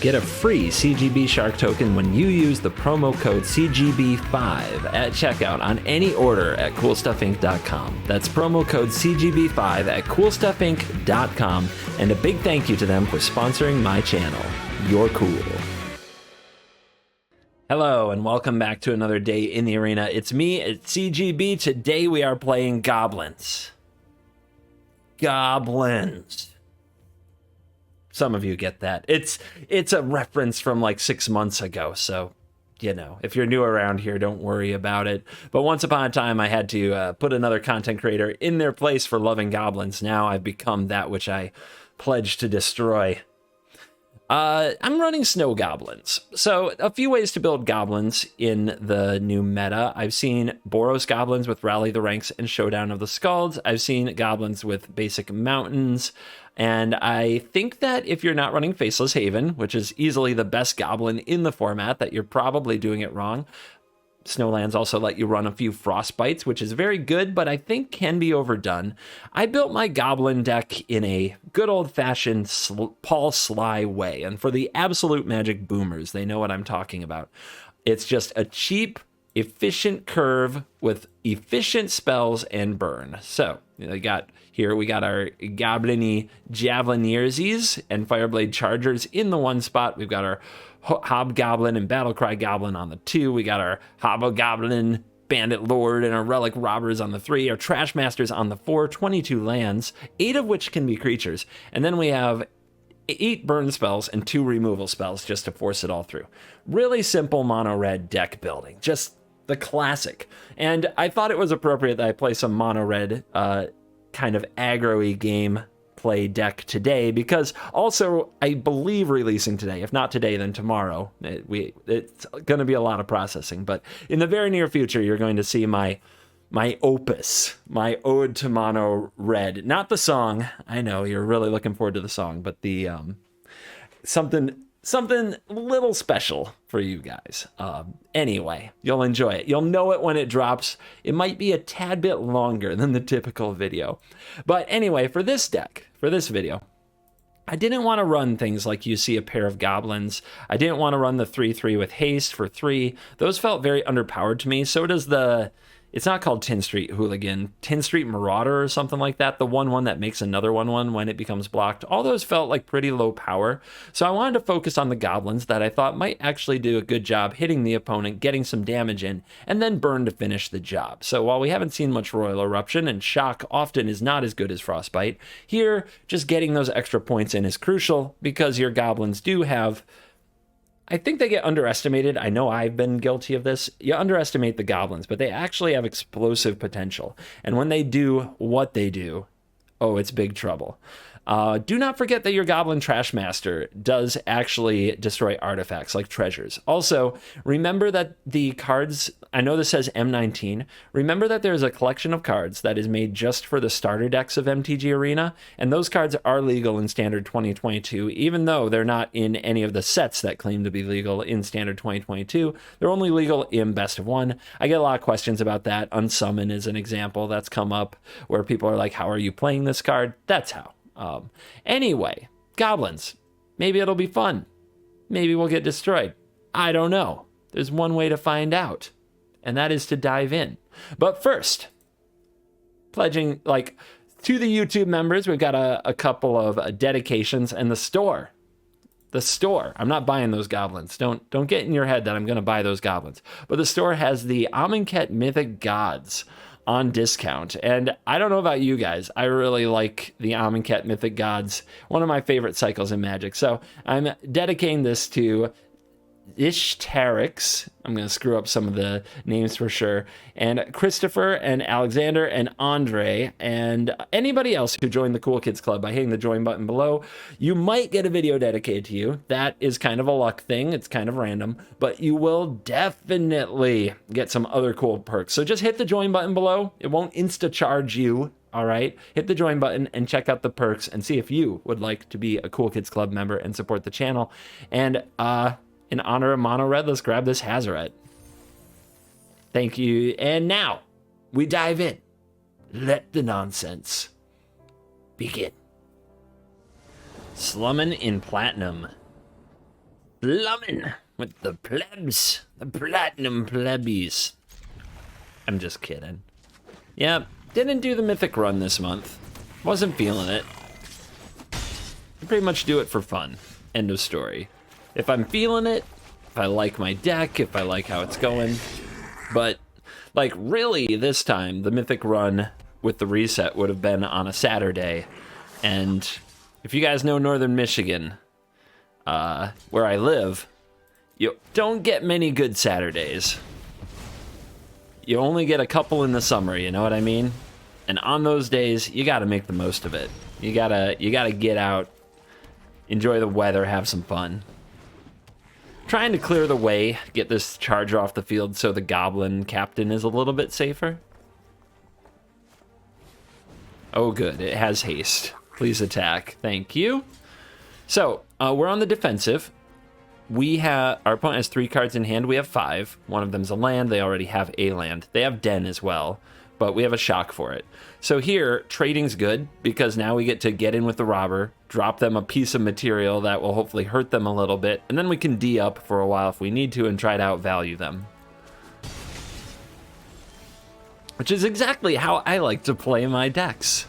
Get a free CGB Shark token when you use the promo code CGB5 at checkout on any order at CoolStuffInc.com. That's promo code CGB5 at CoolStuffInc.com. And a big thank you to them for sponsoring my channel. You're cool. Hello, and welcome back to another day in the arena. It's me, it's CGB. Today we are playing Goblins. Goblins. Some of you get that. It's a reference from like 6 months ago, so, you know, if you're new around here, don't worry about it. But once upon a time, I had to put another content creator in their place for loving goblins. Now I've become that which I pledge to destroy. I'm running snow goblins. So a few ways to build goblins in the new meta. I've seen Boros goblins with Rally the Ranks and Showdown of the Skalds. I've seen goblins with basic mountains. And I think that if you're not running Faceless Haven, which is easily the best goblin in the format, that you're probably doing it wrong. Snowlands also let you run a few Frostbites, which is very good, but I think can be overdone. I built my goblin deck in a good old-fashioned Paul Sly way, and for the absolute magic boomers, they know what I'm talking about. It's just a cheap, efficient curve with efficient spells and burn. So, we got our Goblin-y Javeliniersies and Fireblade Chargers in the one spot. We've got our Hobgoblin and Battlecry Goblin on the 2. We got our Hobgoblin Bandit Lord and our Relic Robbers on the 3. Our Trash Masters on the 4. 22 lands, 8 of which can be creatures. And then we have 8 burn spells and 2 removal spells just to force it all through. Really simple mono red deck building. Just the classic. And I thought it was appropriate that I play some mono red kind of aggro-y game play deck today, because also I believe releasing today, if not today then tomorrow. It's going to be a lot of processing, but in the very near future you're going to see my opus, my ode to mono red. Not the song. I know you're really looking forward to the song, but the something a little special for you guys. Anyway, you'll enjoy it. You'll know it when it drops. It might be a tad bit longer than the typical video. But anyway, for this video, I didn't want to run things like you see a pair of goblins. I didn't want to run the 3/3 with haste for 3. Those felt very underpowered to me. So does it's not called Tin Street Hooligan, Tin Street Marauder or something like that. The 1/1 that makes another 1/1 when it becomes blocked. All those felt like pretty low power. So I wanted to focus on the goblins that I thought might actually do a good job hitting the opponent, getting some damage in, and then burn to finish the job. So while we haven't seen much Royal Eruption, and Shock often is not as good as Frostbite, here just getting those extra points in is crucial because your goblins do have... I think they get underestimated. I know I've been guilty of this. You underestimate the goblins, but they actually have explosive potential. And when they do what they do, oh, it's big trouble. Do not forget that your Goblin Trash Master does actually destroy artifacts like treasures. Also, remember that the cards, I know this says M19, remember that there's a collection of cards that is made just for the starter decks of MTG Arena, and those cards are legal in Standard 2022, even though they're not in any of the sets that claim to be legal in Standard 2022. They're only legal in Best of 1. I get a lot of questions about that. Unsummon is an example that's come up where people are like, how are you playing this card? That's how. Anyway, goblins. Maybe it'll be fun. Maybe we'll get destroyed. I don't know. There's one way to find out, and that is to dive in. But first, pledging, to the YouTube members, we've got a couple of dedications, and the store. The store. I'm not buying those goblins. Don't get in your head that I'm going to buy those goblins. But the store has the Amonkhet Mythic Gods on discount. And I don't know about you guys. I really like the Amonkhet Mythic Gods. One of my favorite cycles in Magic. So I'm dedicating this to Ishtarix. I'm going to screw up some of the names for sure. And Christopher and Alexander and Andre and anybody else who joined the Cool Kids Club by hitting the join button below. You might get a video dedicated to you. That is kind of a luck thing. It's kind of random, but you will definitely get some other cool perks. So just hit the join button below. It won't insta charge you. All right, hit the join button and check out the perks and see if you would like to be a Cool Kids Club member and support the channel. And in honor of Mono Red, let's grab this Hazoret. Thank you. And now we dive in. Let the nonsense begin. Slumming in Platinum. Slumming with the plebs, the platinum plebbies. I'm just kidding. Yeah, didn't do the mythic run this month. Wasn't feeling it. I pretty much do it for fun. End of story. If I'm feeling it, if I like my deck, if I like how it's going. But, like, really, this time, the mythic run with the reset would have been on a Saturday. And if you guys know Northern Michigan, where I live, you don't get many good Saturdays. You only get a couple in the summer, you know what I mean? And on those days, you gotta make the most of it. You gotta get out, enjoy the weather, have some fun. Trying to clear the way, get this charger off the field so the goblin captain is a little bit safer. Oh good, it has haste. Please attack, thank you. So, we're on the defensive. Our opponent has 3 cards in hand, we have 5. One of them's a land, they already have a land. They have Den as well, but we have a shock for it. So here, trading's good, because now we get to get in with the robber, drop them a piece of material that will hopefully hurt them a little bit, and then we can D up for a while if we need to and try to outvalue them. Which is exactly how I like to play my decks.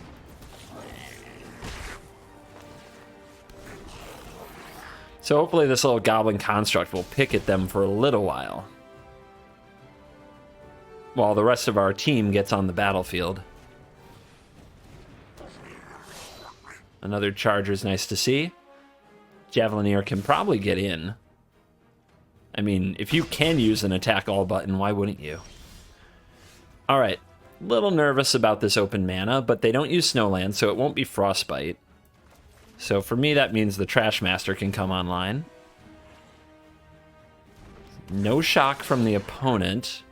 So hopefully this little goblin construct will pick at them for a little while the rest of our team gets on the battlefield. Another charger's nice to see. Javelineer can probably get in. I mean, if you can use an attack all button, why wouldn't you? All right, little nervous about this open mana, but they don't use Snowland, so it won't be Frostbite. So for me, that means the Trash Master can come online. No shock from the opponent.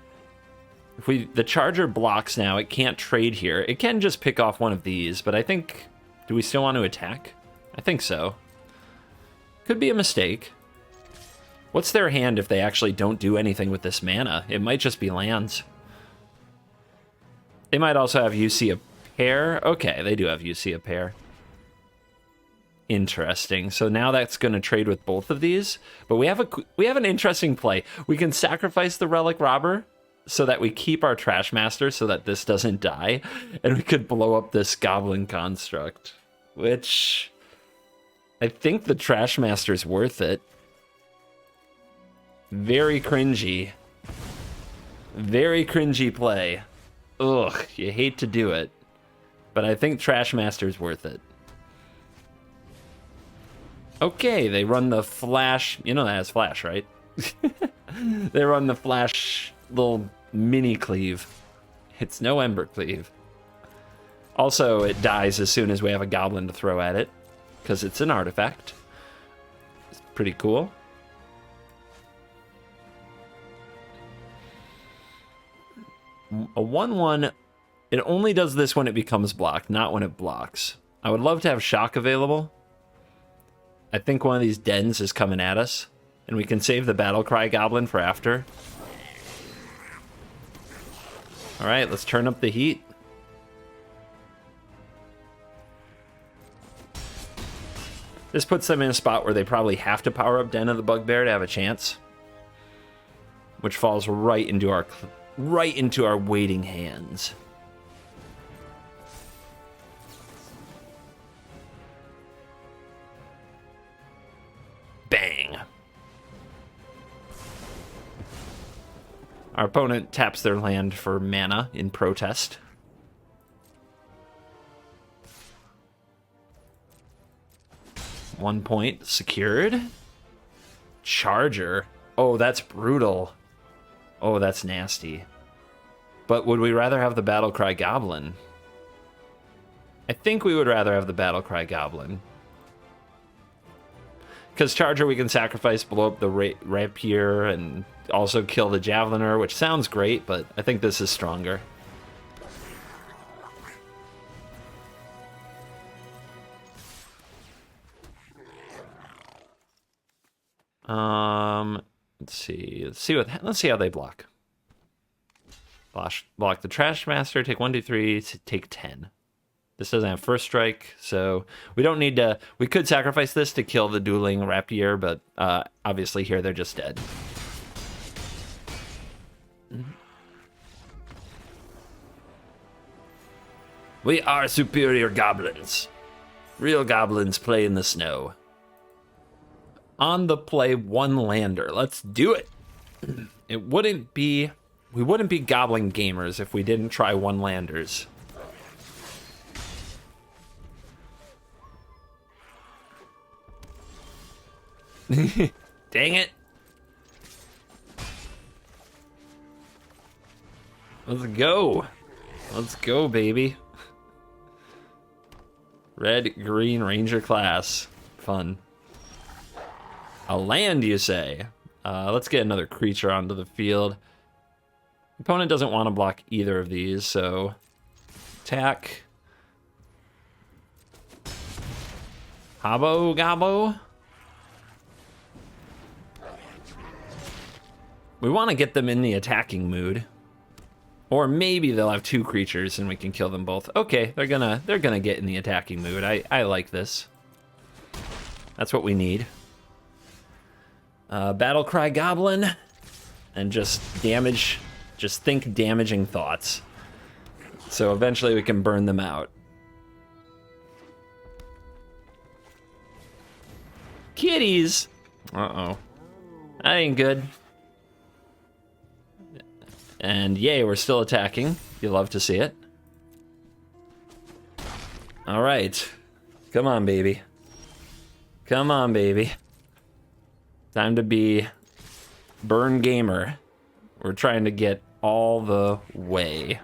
If the Charger blocks now, it can't trade here. It can just pick off one of these, but I think... Do we still want to attack? I think so. Could be a mistake. What's their hand if they actually don't do anything with this mana? It might just be lands. They might also have UC a pair. Okay, they do have UC a pair. Interesting. So now that's going to trade with both of these, but we have an interesting play. We can sacrifice the Relic Robber so that we keep our Trash Master so that this doesn't die, and we could blow up this Goblin construct, which I think the Trash Master's worth it. Very cringy. Very cringy play. Ugh, you hate to do it, but I think Trash Master's worth it. Okay, they run the flash. You know that has flash, right? They run the flash little mini cleave. It's no Ember Cleave. Also, it dies as soon as we have a goblin to throw at it, because it's an artifact. It's pretty cool. A 1/1, it only does this when it becomes blocked, not when it blocks. I would love to have shock available. I think one of these dens is coming at us, and we can save the Battlecry Goblin for after. All right, let's turn up the heat. This puts them in a spot where they probably have to power up Den of the Bugbear to have a chance, which falls right into our waiting hands. Bang. Our opponent taps their land for mana in protest. One point secured. Charger. Oh, that's brutal. Oh, that's nasty. But would we rather have the Battlecry Goblin? I think we would rather have the Battlecry Goblin. Because Charger we can sacrifice, blow up the Rapier, and also kill the Javeliner, which sounds great, but I think this is stronger. Let's see how they block. Block the Trash Master, take 1, 2, 3, take 10. This doesn't have first strike, so we don't need to... We could sacrifice this to kill the dueling rapier, but obviously here they're just dead. We are superior goblins. Real goblins play in the snow. On the play, one lander. Let's do it. It wouldn't be... We wouldn't be goblin gamers if we didn't try one landers. Dang it. Let's go. Let's go, baby. Red, green, ranger class. Fun. A land, you say? Let's get another creature onto the field. Opponent doesn't want to block either of these, so... Attack. Habbo Gobbo. We want to get them in the attacking mood. Or maybe they'll have two creatures and we can kill them both. Okay, they're gonna get in the attacking mood. I like this. That's what we need. Battle Cry Goblin. And just damage, just think damaging thoughts. So eventually we can burn them out. Kitties! Uh-oh. That ain't good. And yay, we're still attacking. You love to see it. All right. Come on, baby. Come on, baby. Time to be burn gamer. We're trying to get all the way.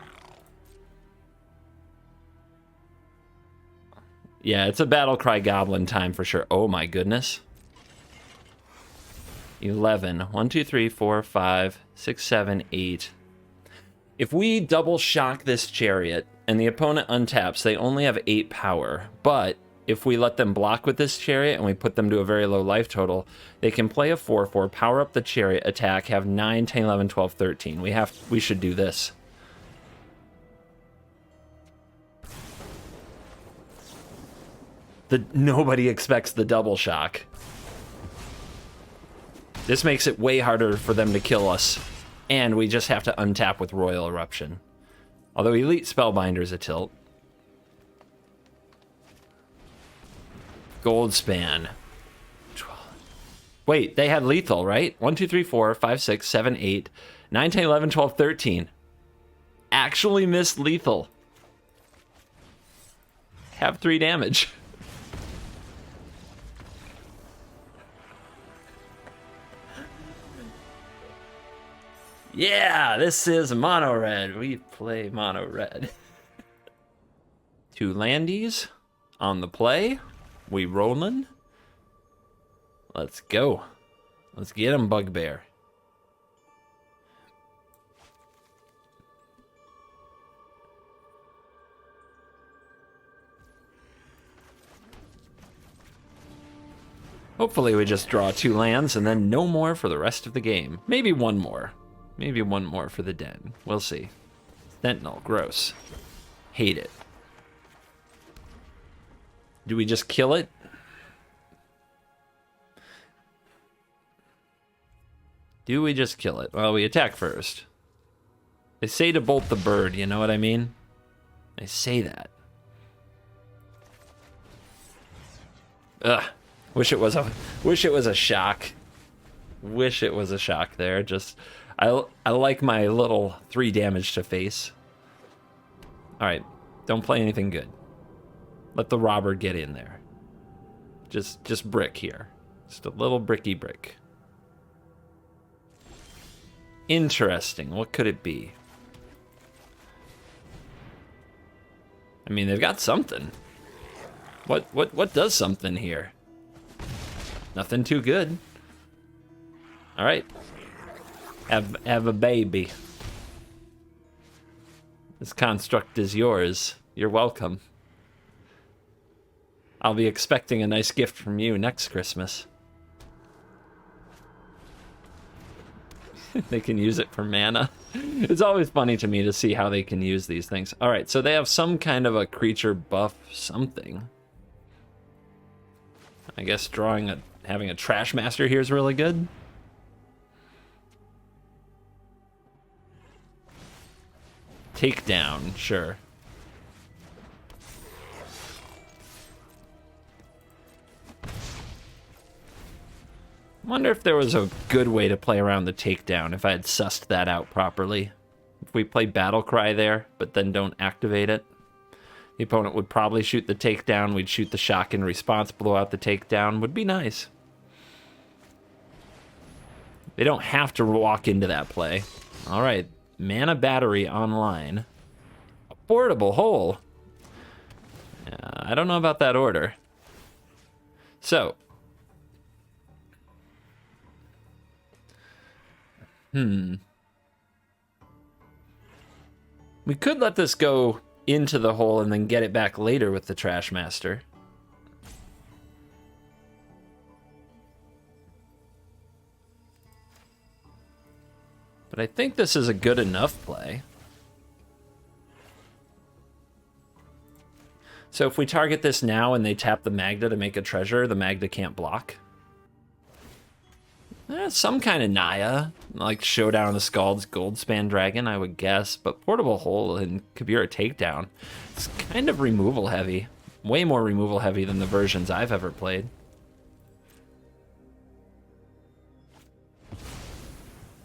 Yeah, it's a Battle Cry Goblin time for sure. Oh my goodness. 11. 1, 2, 3, 4, 5, 6, 7, 8. If we double shock this Chariot and the opponent untaps, they only have 8 power. But if we let them block with this Chariot and we put them to a very low life total, they can play a 4/4, power up the Chariot, attack, have 9, 10, 11, 12, 13. We should do this. Nobody expects the double shock. This makes it way harder for them to kill us. And we just have to untap with Royal Eruption. Although Elite Spellbinder's a tilt. Goldspan. 12. Wait, they had lethal, right? 1, 2, 3, 4, 5, 6, 7, 8, 9, 10, 11, 12, 13. Actually missed lethal. Have 3 damage. Yeah, this is mono red. We play mono red. 2 landies on the play. We rollin'. Let's go. Let's get him, Bugbear. Hopefully we just draw 2 lands and then no more for the rest of the game. Maybe 1 more. Maybe 1 more for the den. We'll see. Sentinel, gross. Hate it. Do we just kill it? Do we just kill it? Well, we attack first. They say to bolt the bird, you know what I mean? They say that. Ugh. Wish it was a shock. Wish it was a shock there. Just I like my little 3 damage to face. All right, don't play anything good. Let the robber get in there. Just brick here. Just a little bricky brick. Interesting. What could it be? I mean, they've got something. What does something here? Nothing too good. All right. Have a baby. This construct is yours. You're welcome. I'll be expecting a nice gift from you next Christmas. They can use it for mana. It's always funny to me to see how they can use these things. All right, so they have some kind of a creature buff something. I guess having a Trash Master here is really good. Takedown, sure. Wonder if there was a good way to play around the takedown, if I had sussed that out properly. If we play Battle Cry there, but then don't activate it, the opponent would probably shoot the takedown, we'd shoot the shock in response, blow out the takedown, would be nice. They don't have to walk into that play. All right, Mana Battery online. A portable hole. I don't know about that order. So, we could let this go into the hole and then get it back later with the Trash Master. But I think this is a good enough play. So if we target this now and they tap the Magda to make a treasure, the Magda can't block. Some kind of Naya, like Showdown of the Scalds, Goldspan Dragon, I would guess. But Portable Hole and Kabira Takedown, it's kind of removal heavy. Way more removal heavy than the versions I've ever played.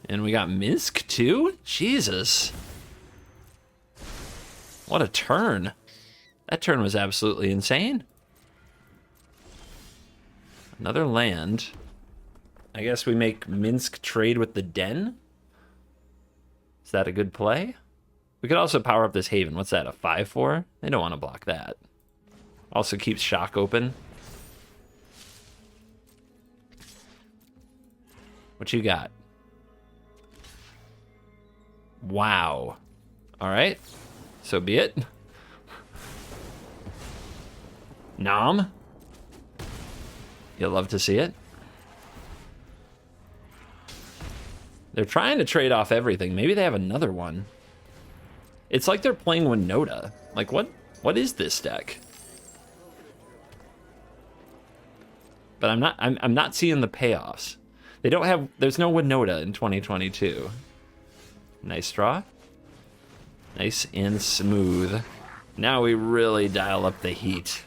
And we got Minsk too? Jesus. What a turn. That turn was absolutely insane. Another land. I guess we make Minsk trade with the Den. Is that a good play? We could also power up this Haven. What's that, a 5/4? They don't want to block that. Also keeps Shock open. What you got? Wow. All right. So be it. Nom. You'll love to see it. They're trying to trade off everything. Maybe they have another one. It's like they're playing Winota. Like, what is this deck? But I'm not seeing the payoffs. They don't have, there's no Winota in 2022. Nice draw. Nice and smooth. Now we really dial up the heat.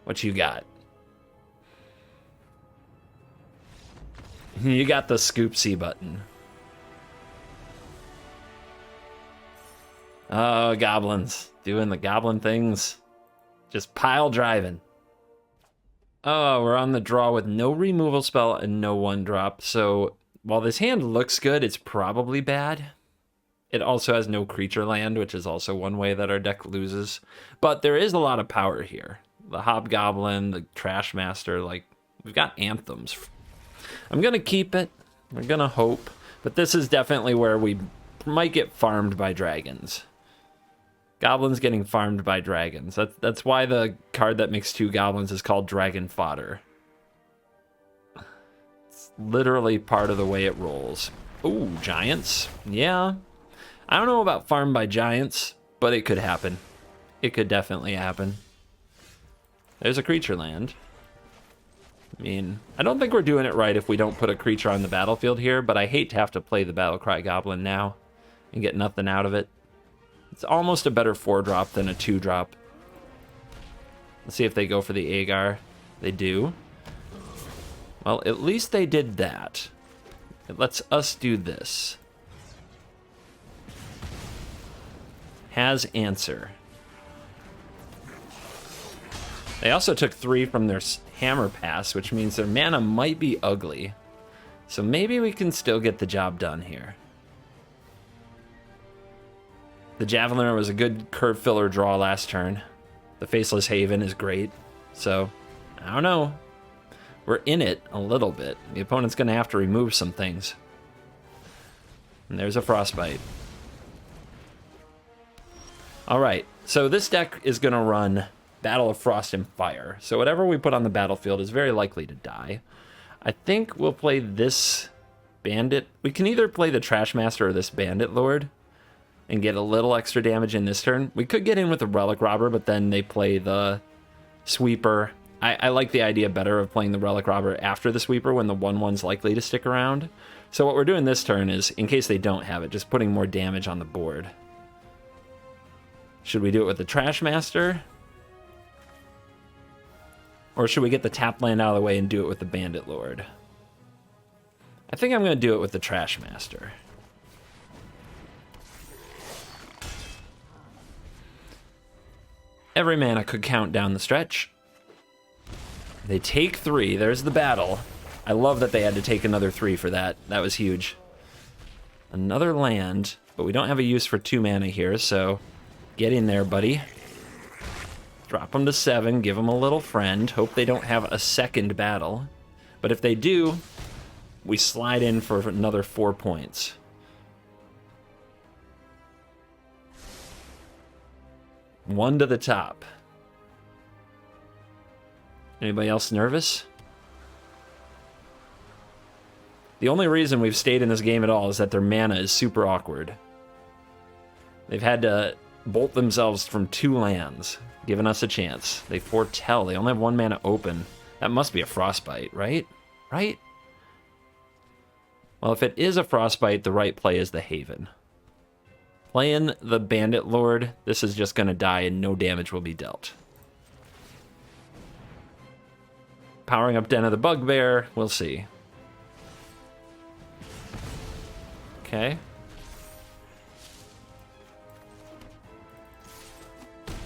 What you got? You got the Scoop C button. Oh, goblins. Doing the goblin things. Just pile driving. Oh, we're on the draw with no removal spell and no 1-drop. So while this hand looks good, it's probably bad. It also has no creature land, which is also one way that our deck loses. But there is a lot of power here. The Hobgoblin, the Trash Master, like, we've got anthems. I'm going to keep it. We're going to hope. But this is definitely where we might get farmed by dragons. Goblins getting farmed by dragons. That's why the card that makes 2 goblins is called Dragon Fodder. It's literally part of the way it rolls. Ooh, giants. Yeah. I don't know about farmed by giants, but it could happen. It could definitely happen. There's a creature land. I mean, I don't think we're doing it right if we don't put a creature on the battlefield here, but I hate to have to play the Battlecry Goblin now and get nothing out of it. It's almost a better 4-drop than a 2-drop. Let's see if they go for the Agar. They do. Well, at least they did that. It lets us do this. Has answer. They also took 3 from their Hammer Pass, which means their mana might be ugly. So maybe we can still get the job done here. The Javeliner was a good curve filler draw last turn. The Faceless Haven is great. So, I don't know. We're in it a little bit. The opponent's going to have to remove some things. And there's a Frostbite. All right, so this deck is going to run Battle of Frost and Fire. So whatever we put on the battlefield is very likely to die. I think we'll play this bandit. We can either play the Trash Master or this Bandit Lord and get a little extra damage in this turn. We could get in with the Relic Robber, but then they play the Sweeper. I like the idea better of playing the Relic Robber after the Sweeper when the 1/1's likely to stick around. So what we're doing this turn is, in case they don't have it, just putting more damage on the board. Should we do it with the Trash Master? Or should we get the tap land out of the way and do it with the Bandit Lord? I think I'm going to do it with the Trash Master. Every mana could count down the stretch. They take 3. There's the battle. I love that they had to take another 3 for that. That was huge. Another land, but we don't have a use for 2 mana here, so get in there, buddy. Drop them to 7, give them a little friend. Hope they don't have a second battle. But if they do, we slide in for another 4 points. One to the top. Anybody else nervous? The only reason we've stayed in this game at all is that their mana is super awkward. They've had to bolt themselves from 2 lands, giving us a chance. They foretell. They only have 1 mana open. That must be a Frostbite, right? Right? Well, if it is a Frostbite, the right play is the Haven. Playing the Bandit Lord, this is just going to die and no damage will be dealt. Powering up Den of the Bugbear, we'll see. Okay.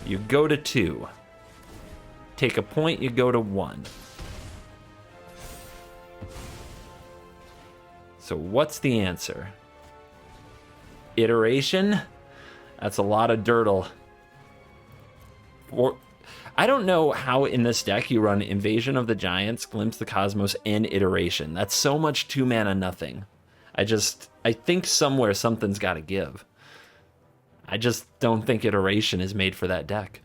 You go to 2. Take a point, you go to 1. So what's the answer? Iteration? That's a lot of dirtle. I don't know how in this deck you run Invasion of the Giants, Glimpse the Cosmos, and Iteration. That's so much 2 mana nothing. I think somewhere something's got to give. I just don't think Iteration is made for that deck.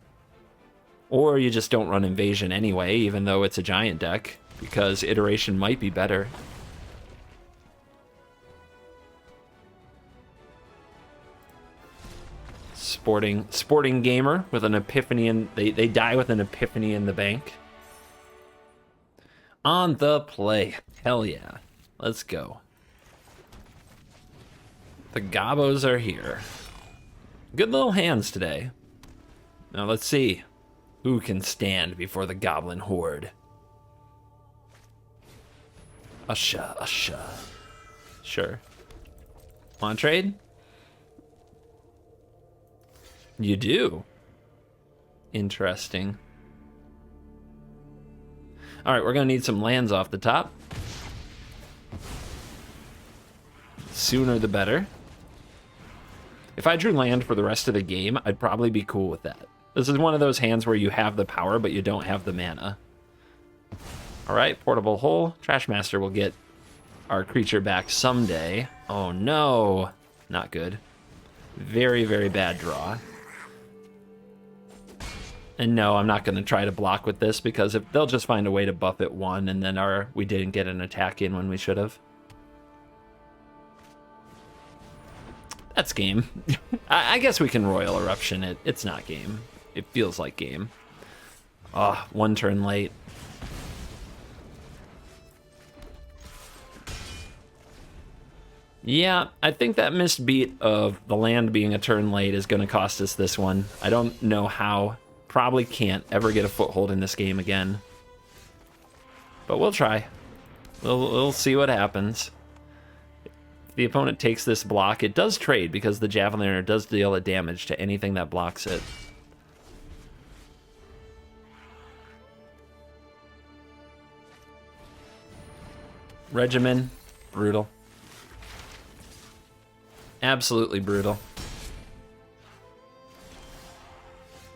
Or you just don't run Invasion anyway, even though it's a giant deck, because Iteration might be better. Sporting gamer with an epiphany in... They die with an epiphany in the bank. On the play. Hell yeah. Let's go. The Gobos are here. Good little hands today. Now let's see who can stand before the Goblin Horde. Usha. Sure. Want to trade? You do? Interesting. Alright, we're going to need some lands off the top. Sooner the better. If I drew land for the rest of the game, I'd probably be cool with that. This is one of those hands where you have the power, but you don't have the mana. Alright, Portable Hole. Trash Master will get our creature back someday. Oh no. Not good. Very, very bad draw. And no, I'm not going to try to block with this, because if they'll just find a way to buff it 1, and then we didn't get an attack in when we should have. That's game. I guess we can Royal Eruption it. It's not game. It feels like game. Oh, 1 turn late. Yeah, I think that missed beat of the land being a turn late is going to cost us this one. I don't know how. Probably can't ever get a foothold in this game again. But we'll try. We'll see what happens. If the opponent takes this block, it does trade, because the Javeliner does deal a damage to anything that blocks it. Regimen, brutal. Absolutely brutal.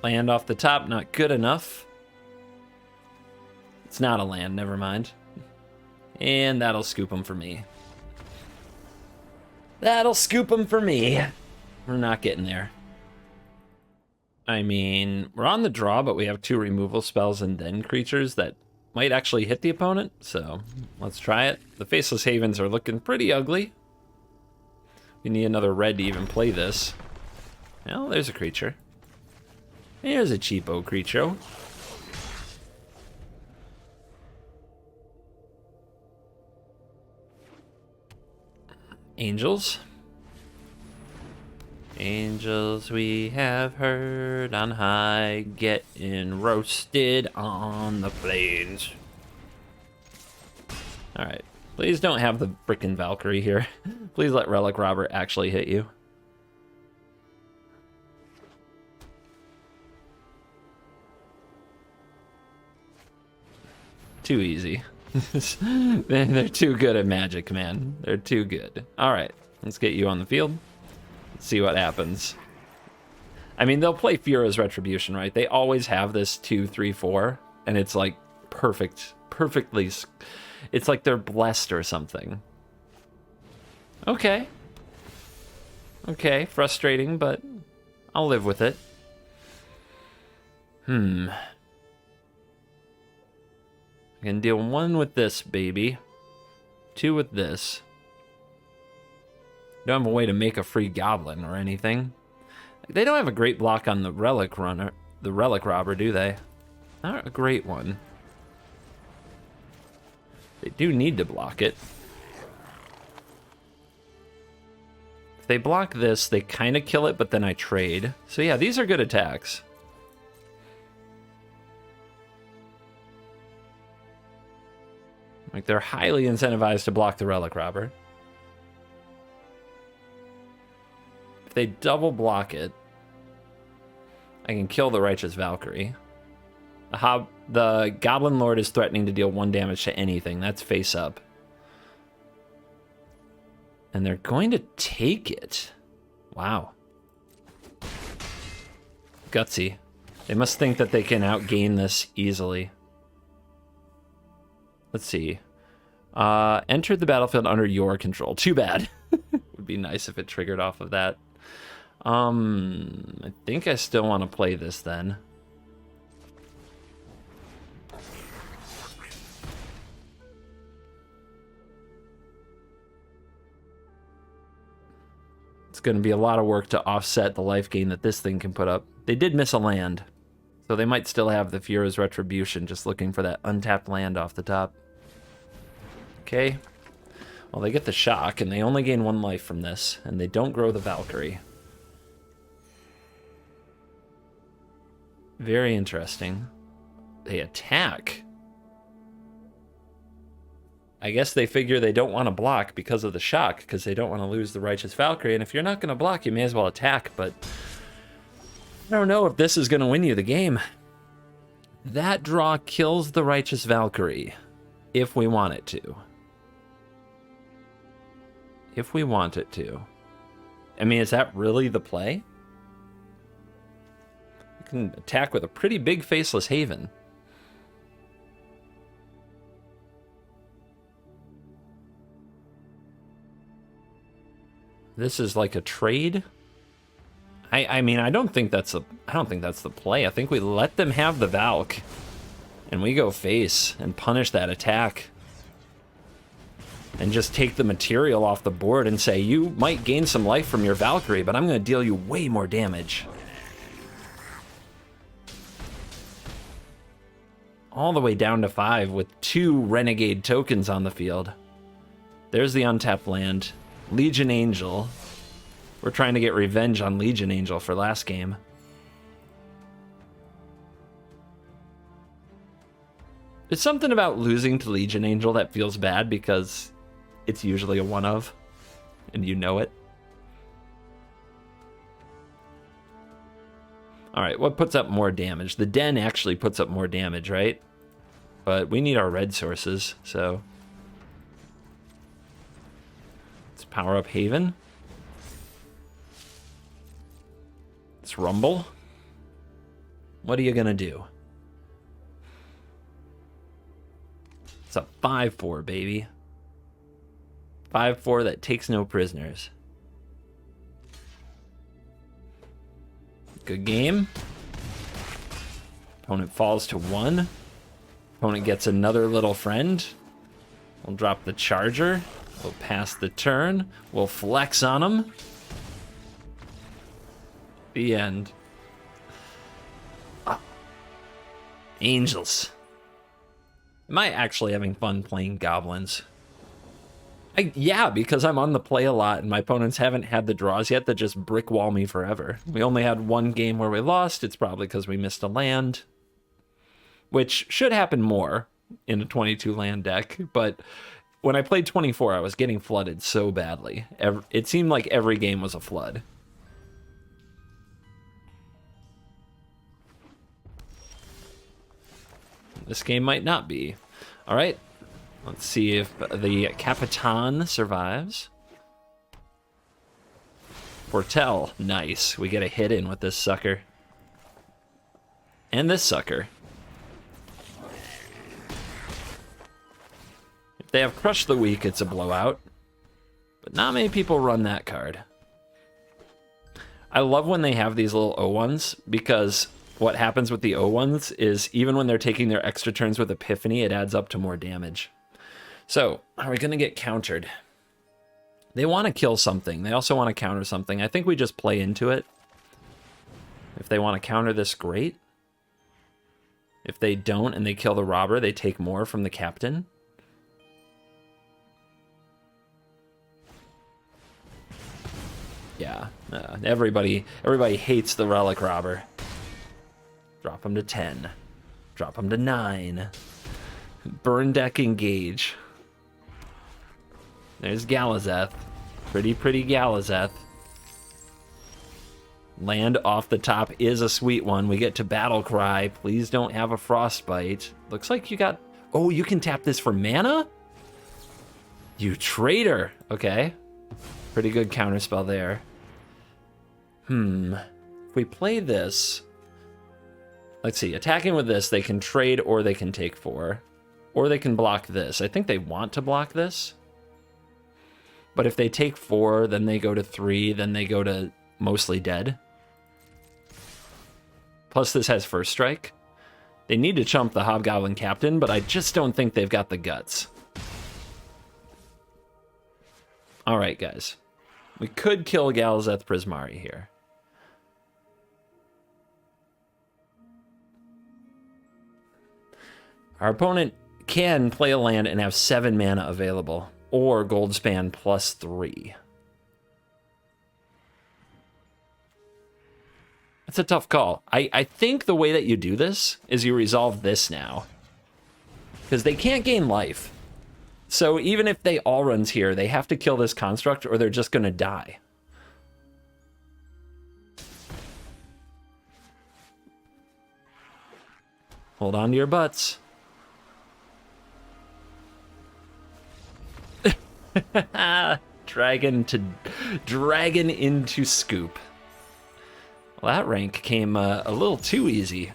Land off the top, not good enough. It's not a land, never mind. And that'll scoop him for me. That'll scoop him for me. We're not getting there. I mean, we're on the draw, but we have 2 removal spells and then creatures that might actually hit the opponent, so let's try it. The Faceless Havens are looking pretty ugly. We need another red to even play this. Well, there's a creature. Here's a cheapo creature. Angels. Angels we have heard on high, getting roasted on the plains. Alright, please don't have the frickin' Valkyrie here. Please let Relic Robber actually hit you. Too easy. They're too good at Magic, man. They're too good. Alright, let's get you on the field. See what happens. I mean, they'll play Fira's Retribution, right? They always have this 2, 3, 4, and it's like perfectly. It's like they're blessed or something. Okay. Okay, frustrating, but I'll live with it. I can deal 1 with this, baby. 2 with this. Don't have a way to make a free goblin or anything. They don't have a great block on the Relic Runner, the Relic Robber, do they? Not a great one. They do need to block it. If they block this, they kind of kill it, but then I trade. So yeah, these are good attacks. Like, they're highly incentivized to block the Relic Robber. If they double block it, I can kill the Righteous Valkyrie. The Goblin Lord is threatening to deal 1 damage to anything. That's face up. And they're going to take it. Wow. Gutsy. They must think that they can outgain this easily. Let's see. Entered the battlefield under your control. Too bad. Would be nice if it triggered off of that. I think I still want to play this then. It's going to be a lot of work to offset the life gain that this thing can put up. They did miss a land, so they might still have the Fira's Retribution, just looking for that untapped land off the top. Okay. Well, they get the shock, and they only gain 1 life from this, and they don't grow the Valkyrie. Very interesting. They attack. I guess they figure they don't want to block because of the shock, because they don't want to lose the Righteous Valkyrie, and if you're not going to block, you may as well attack, but I don't know if this is going to win you the game. That draw kills the Righteous Valkyrie, if we want it to. If we want it to. I mean, is that really the play? You can attack with a pretty big Faceless Haven. This is like a trade. I mean, I don't think that's the play. I think we let them have the Valk, and we go face and punish that attack, and just take the material off the board and say, you might gain some life from your Valkyrie, but I'm going to deal you way more damage. All the way down to 5 with 2 Renegade tokens on the field. There's the untapped land. Legion Angel. We're trying to get revenge on Legion Angel for last game. It's something about losing to Legion Angel that feels bad because it's usually a one of, and you know it. Alright, what puts up more damage? The Den actually puts up more damage, right? But we need our red sources, so let's power up Haven. Let's Rumble. What are you gonna do? It's a 5-4, baby. 5-4 that takes no prisoners. Good game. Opponent falls to 1. Opponent gets another little friend. We'll drop the charger. We'll pass the turn. We'll flex on him. The end. Angels. Am I actually having fun playing goblins? Yeah, because I'm on the play a lot and my opponents haven't had the draws yet that just brick wall me forever. We only had one game where we lost. It's probably because we missed a land, which should happen more in a 22 land deck. But when I played 24, I was getting flooded so badly. It seemed like every game was a flood. This game might not be. All right. Let's see if the Capitan survives. Portel, nice. We get a hit in with this sucker. And this sucker. If they have Crush the Weak, it's a blowout. But not many people run that card. I love when they have these little O1s, because what happens with the O1s is even when they're taking their extra turns with Epiphany, it adds up to more damage. So, are we going to get countered? They want to kill something. They also want to counter something. I think we just play into it. If they want to counter this, great. If they don't and they kill the robber, they take more from the captain. Yeah, everybody hates the relic robber. Drop him to 10. Drop him to 9. Burn deck engage. There's Galazeth. Pretty Galazeth. Land off the top is a sweet one. We get to Battle Cry. Please don't have a Frostbite. Looks like you got... Oh, you can tap this for mana? You traitor. Okay. Pretty good counterspell there. If we play this... Let's see. Attacking with this, they can trade or they can take 4. Or they can block this. I think they want to block this. But if they take 4, then they go to 3, then they go to mostly dead. Plus this has First Strike. They need to chump the Hobgoblin Captain, but I just don't think they've got the guts. Alright, guys. We could kill Galazeth Prismari here. Our opponent can play a land and have 7 mana available, or Goldspan plus 3. That's a tough call. I think the way that you do this is you resolve this now. Because they can't gain life. So even if they all runs here, they have to kill this construct or they're just going to die. Hold on to your butts. Dragon into scoop. Well, that rank came a little too easy.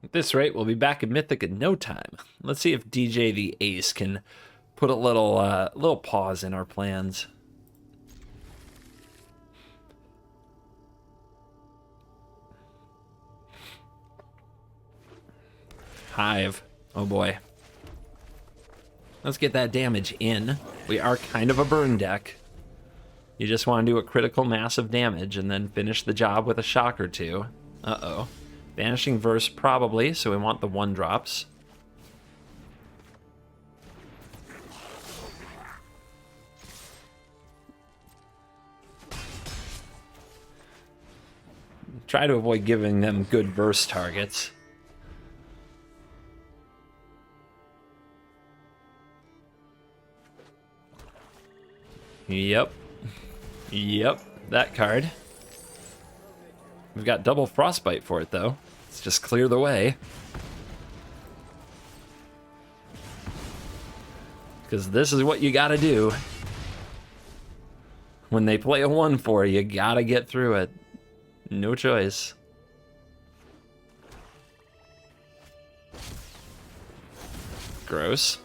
At this rate, we'll be back in Mythic in no time. Let's see if DJ the Ace can put a little pause in our plans. Hive. Oh boy. Let's get that damage in. We are kind of a burn deck. You just want to do a critical massive damage and then finish the job with a shock or two. Uh-oh. Vanishing Verse probably, so we want the 1-drops. Try to avoid giving them good verse targets. Yep, that card. We've got double Frostbite for it, though. Let's just clear the way. Because this is what you gotta do. When they play a 1/4, you gotta get through it. No choice. Gross.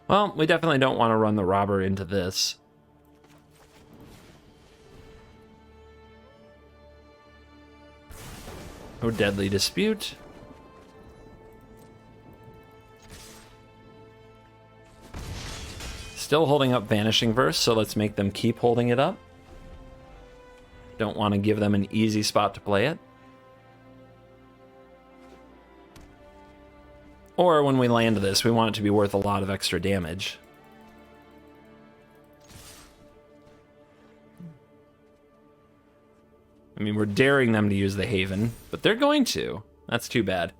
Well, we definitely don't want to run the robber into this. No deadly dispute. Still holding up Vanishing Verse, so let's make them keep holding it up. Don't want to give them an easy spot to play it. Or when we land this, we want it to be worth a lot of extra damage. I mean, we're daring them to use the Haven, but they're going to. That's too bad.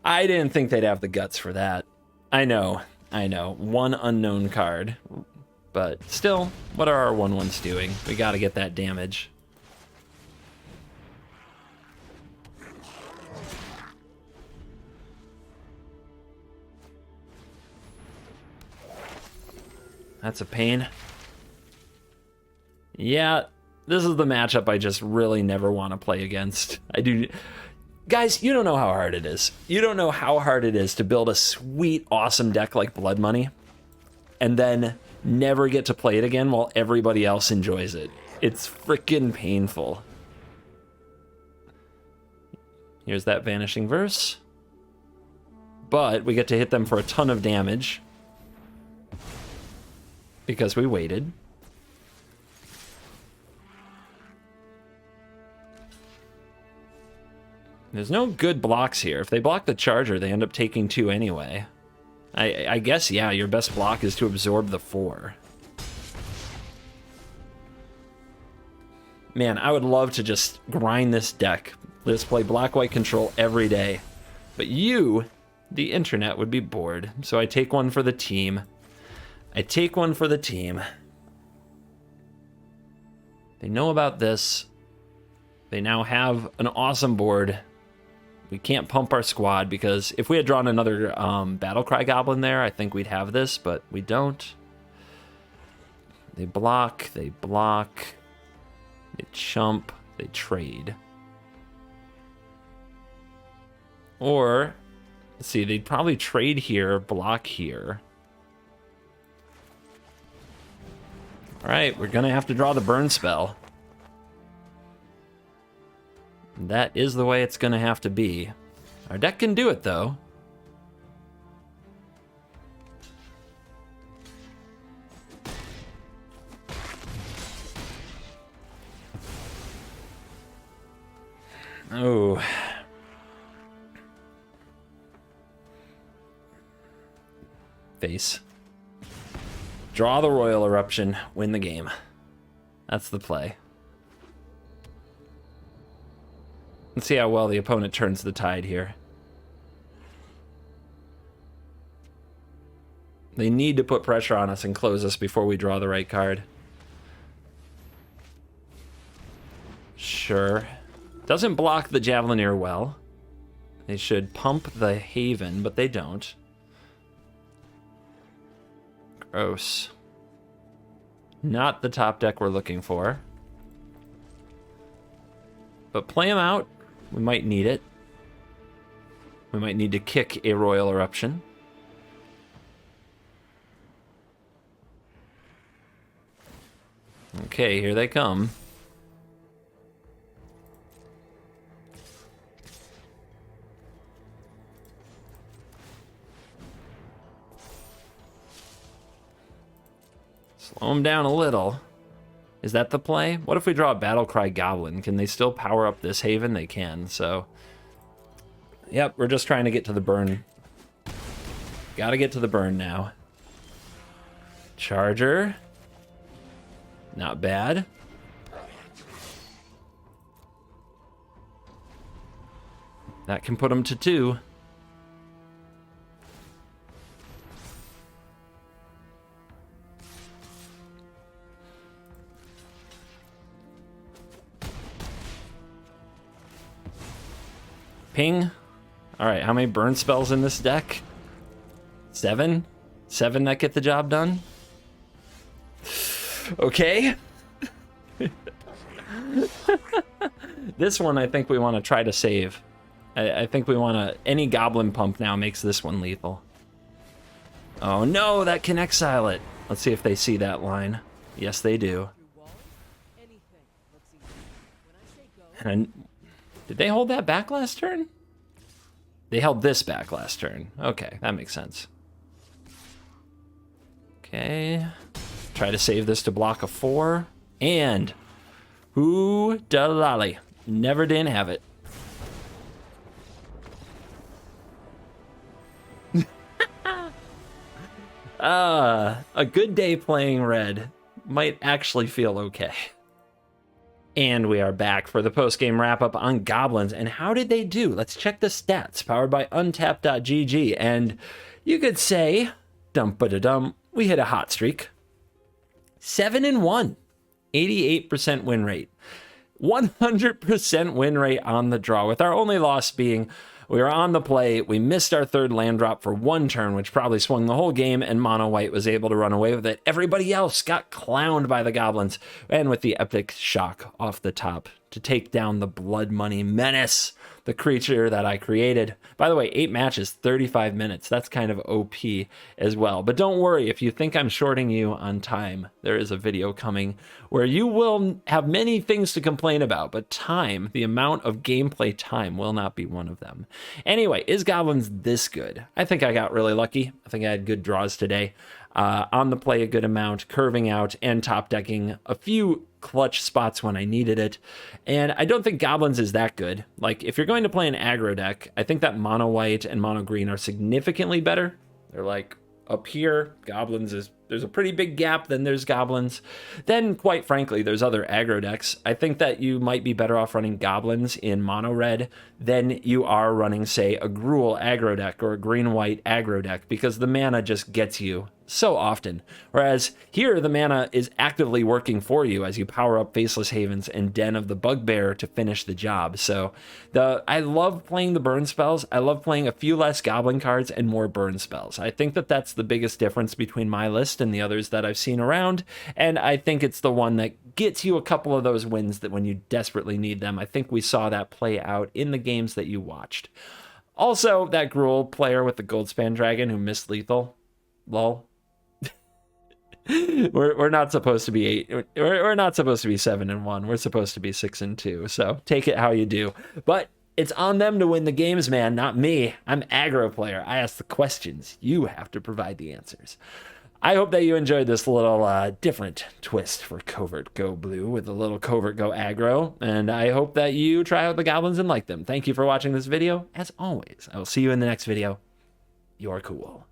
I didn't think they'd have the guts for that. I know. One unknown card. But still, what are our 1/1s doing? We gotta get that damage. That's a pain. Yeah, this is the matchup I just really never want to play against. I do. Guys, you don't know how hard it is. You don't know how hard it is to build a sweet, awesome deck like Blood Money and then never get to play it again while everybody else enjoys it. It's freaking painful. Here's that Vanishing Verse. But we get to hit them for a ton of damage because we waited. There's no good blocks here. If they block the Charger, they end up taking 2 anyway. I guess, yeah, your best block is to absorb the 4. Man, I would love to just grind this deck. Let's play black-white control every day. But you, the internet, would be bored. So I take one for the team. They know about this. They now have an awesome board. We can't pump our squad because if we had drawn another Battlecry Goblin there, I think we'd have this, but we don't. They block, they chump, they trade. Or, let's see, they'd probably trade here, block here. All right, we're gonna have to draw the burn spell. That is the way it's gonna have to be. Our deck can do it though. Oh. Face. Draw the Royal Eruption, win the game. That's the play. Let's see how well the opponent turns the tide here. They need to put pressure on us and close us before we draw the right card. Sure. Doesn't block the Javelineer well. They should pump the Haven, but they don't. Gross. Not the top deck we're looking for. But play them out. We might need it. We might need to kick a Royal Eruption. Okay, here they come. Slow them down a little. Is that the play? What if we draw a Battlecry Goblin? Can they still power up this Haven? They can, so... Yep, we're just trying to get to the burn. Gotta get to the burn now. Charger. Not bad. That can put them to 2. Ping. All right, how many burn spells in this deck? 7? 7 that get the job done? Okay. This one I think we want to try to save. I think we want to... Any Goblin Pump now makes this one lethal. Oh no, that can exile it. Let's see if they see that line. Yes, they do. And did they hold that back last turn? They held this back last turn. Okay, that makes sense. Okay. Try to save this to block a 4. And ooh, dalali. Never didn't have it. A good day playing red might actually feel okay. And we are back for the post-game wrap-up on Goblins. And how did they do? Let's check the stats, powered by Untap.gg. And you could say, dum-ba-da-dum, we hit a hot streak. 7-1, 88% win rate. 100% win rate on the draw, with our only loss being we were on the play, we missed our third land drop for 1 turn, which probably swung the whole game, and Mono White was able to run away with it. Everybody else got clowned by the Goblins, and with the epic shock off the top to take down the Blood Money Menace, the creature that I created. By the way, 8 matches, 35 minutes. That's kind of OP as well. But don't worry, if you think I'm shorting you on time, there is a video coming where you will have many things to complain about, but time, the amount of gameplay time, will not be one of them. Anyway, is Goblins this good? I think I got really lucky. I think I had good draws today. On the play a good amount, curving out and top decking a few clutch spots when I needed it. And I don't think Goblins is that good. Like, if you're going to play an aggro deck, I think that mono white and mono green are significantly better. They're like up here. Goblins is, there's a pretty big gap, then there's Goblins. Then, quite frankly, there's other aggro decks. I think that you might be better off running Goblins in mono red than you are running, say, a Gruul aggro deck or a green-white aggro deck, because the mana just gets you so often. Whereas here, the mana is actively working for you as you power up Faceless Havens and Den of the Bugbear to finish the job. So I love playing the burn spells. I love playing a few less Goblin cards and more burn spells. I think that that's the biggest difference between my list and the others that I've seen around. And I think it's the one that gets you a couple of those wins that when you desperately need them. I think we saw that play out in the games that you watched. Also, that Gruul player with the Goldspan Dragon who missed lethal. Lol. We're not supposed to be 8. We're not supposed to be 7-1. We're supposed to be 6-2. So take it how you do. But it's on them to win the games, man, not me. I'm aggro player. I ask the questions. You have to provide the answers. I hope that you enjoyed this little different twist for CovertGoBlue with a little CovertGo aggro. And I hope that you try out the Goblins and like them. Thank you for watching this video. As always, I will see you in the next video. You're cool.